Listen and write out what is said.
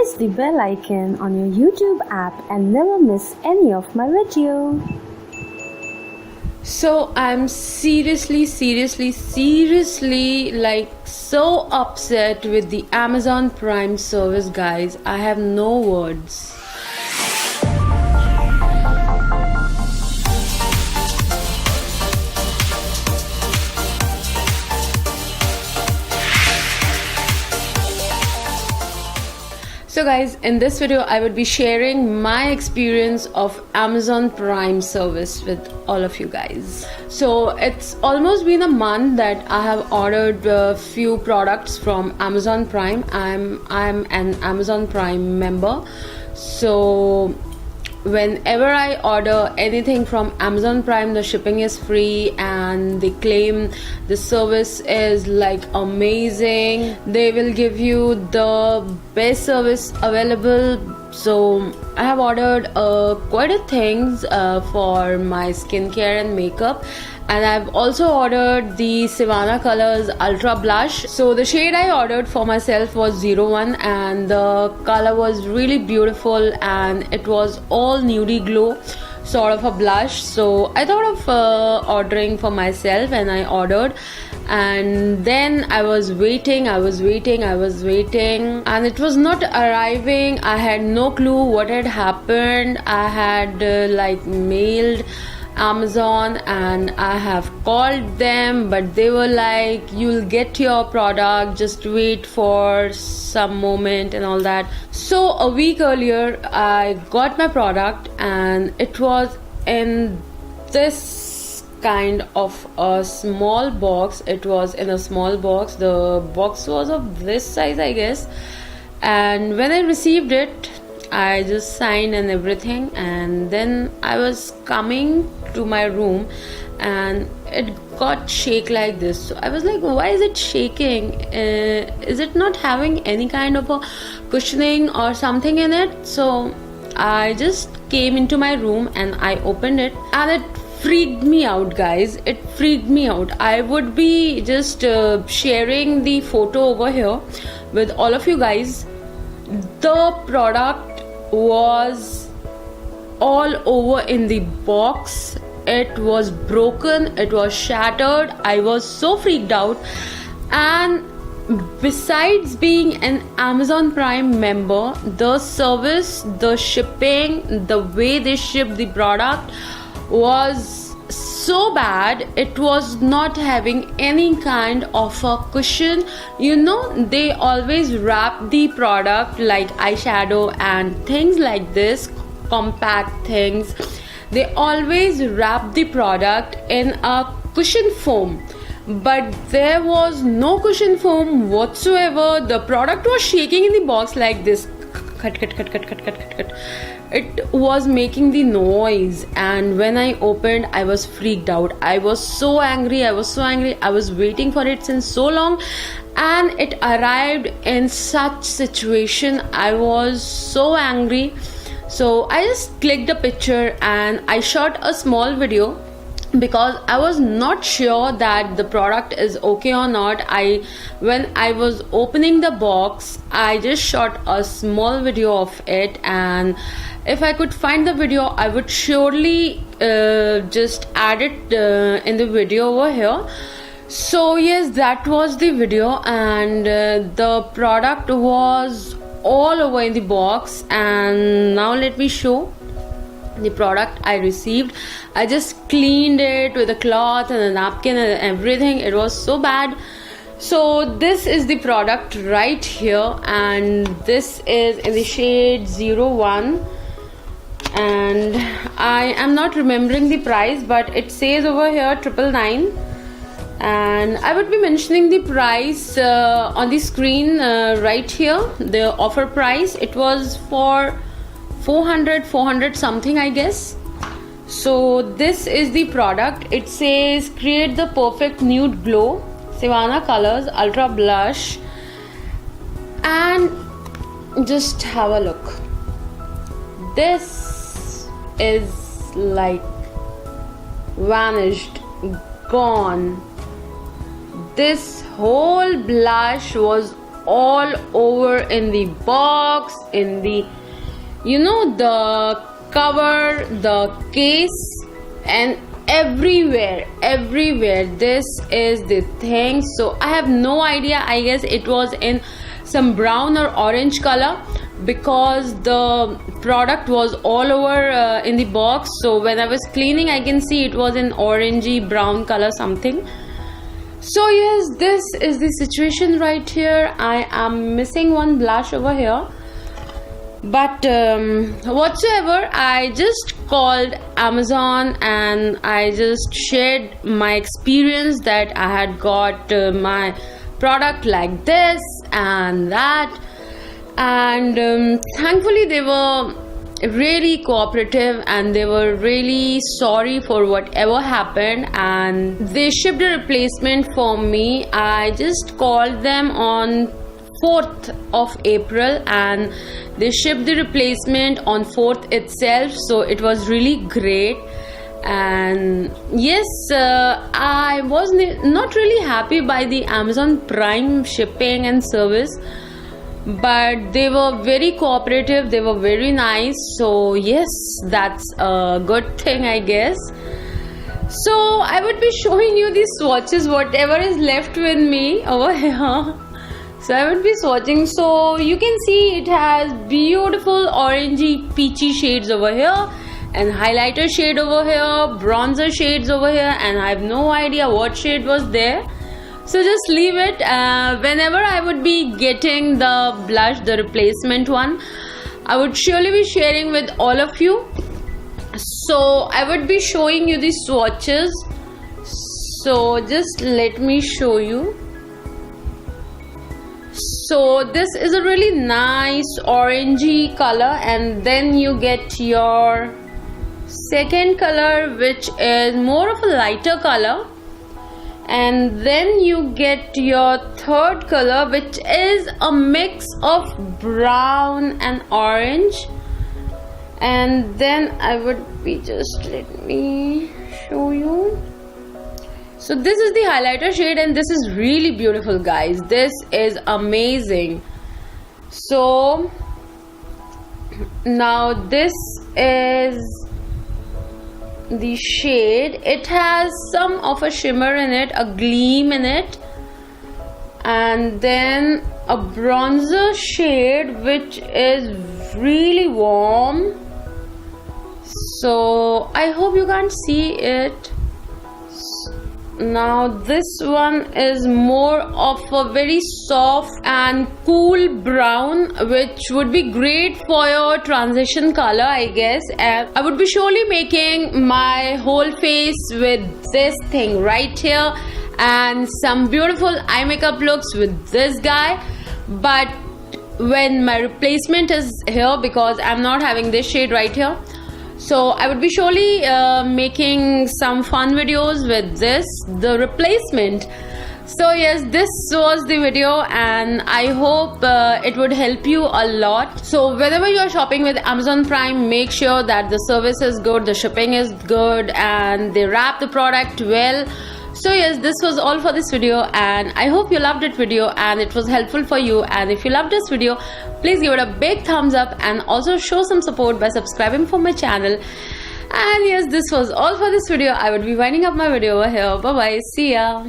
press the bell icon on your YouTube app and never miss any of my video. So I'm seriously like so upset with the Amazon Prime service, guys. I have no words. So guys, in this video I would be sharing my experience of Amazon Prime service with all of you guys. So it's almost been a month that I have ordered a few products from Amazon Prime. I'm an Amazon Prime member. So whenever I order anything from Amazon Prime, the shipping is free and they claim the service is like amazing. They will give you the best service available. So I have ordered quite a things for my skincare and makeup, and I've also ordered the Sivanna Colors Ultra Blush. So the shade I ordered for myself was 01 and the color was really beautiful and it was all nudie glow sort of a blush. So I thought of ordering for myself and I ordered, and then I was waiting and it was not arriving. I had no clue what had happened. I had like mailed Amazon and I have called them, but they were like, you'll get your product, just wait for some moment and all that. So a week earlier I got my product and it was in this kind of a small box. It was in a small box. The box was of this size, I guess, and when I received it I just signed and everything, and then I was coming to my room and it got shake like this. So I was like, why is it shaking? Is it not having any kind of a cushioning or something in it? So I just came into my room and I opened it and it freaked me out, guys. It freaked me out. I would be just sharing the photo over here with all of you guys. The product was all over in the box. It was broken, it was shattered. I was so freaked out. And besides being an Amazon Prime member, the service, the shipping, the way they shipped the product was so bad. It was not having any kind of a cushion. You know, they always wrap the product like eyeshadow and things like this, compact things. They always wrap the product in a cushion foam, but there was no cushion foam whatsoever. The product was shaking in the box like this. Cut. It was making the noise, and when I opened I was freaked out. I was so angry. I was waiting for it since so long and it arrived in such situation. I was so angry. So I just clicked a picture and I shot a small video because I was not sure that the product is okay or not. When I was opening the box, I just shot a small video of it, and if I could find the video I would surely just add it in the video over here. So yes, that was the video, and the product was all over in the box. And now let me show the product I received. I just cleaned it with a cloth and a napkin and everything. It was so bad. So this is the product right here, and this is in the shade 01, and I am not remembering the price, but it says over here 999, and I would be mentioning the price on the screen right here. The offer price, it was for 400 something, I guess. So this is the product. It says create the perfect nude glow, Sivanna Colors Ultra Blush, and just have a look. This is like vanished, gone. This whole blush was all over in the box, in the, the cover, the case, and everywhere. This is the thing. So I have no idea. I guess it was in some brown or orange color, because the product was all over in the box. So when I was cleaning, I can see it was in orangey brown color something. So yes, this is the situation right here. I am missing one blush over here, but whatsoever, I just called Amazon and I just shared my experience that I had got my product like this and that, and thankfully they were really cooperative and they were really sorry for whatever happened, and they shipped a replacement for me. I just called them on 4th of April and they shipped the replacement on 4th itself, so it was really great. And yes, I was not really happy by the Amazon Prime shipping and service, but they were very cooperative, they were very nice. So yes, that's a good thing, I guess. So I would be showing you these swatches, whatever is left with me over here. So I would be swatching. So you can see it has beautiful orangey peachy shades over here, and highlighter shade over here, bronzer shades over here, and I have no idea what shade was there. So just leave it. Whenever I would be getting the blush, the replacement one, I would surely be sharing with all of you. So I would be showing you the swatches. So just let me show you. So this is a really nice orangey color, and then you get your second color, which is more of a lighter color, and then you get your third color, which is a mix of brown and orange. And then I would be just, let me show you. So this is the highlighter shade, and this is really beautiful, guys. This is amazing. So now this is the shade. It has some of a shimmer in it, a gleam in it, and then a bronzer shade which is really warm. So I hope you can't see it. Now this one is more of a very soft and cool brown, which would be great for your transition color, I guess. And I would be surely making my whole face with this thing right here, and some beautiful eye makeup looks with this guy. But when my replacement is here, because I'm not having this shade right here, so I would be surely making some fun videos with this, the replacement. So yes, this was the video, and I hope it would help you a lot. So whenever you are shopping with Amazon Prime, make sure that the service is good, the shipping is good, and they wrap the product well. So yes, this was all for this video, and I hope you loved it video and it was helpful for you. And if you loved this video, please give it a big thumbs up and also show some support by subscribing for my channel. And yes, this was all for this video. I would be winding up my video over here. Bye bye, see ya.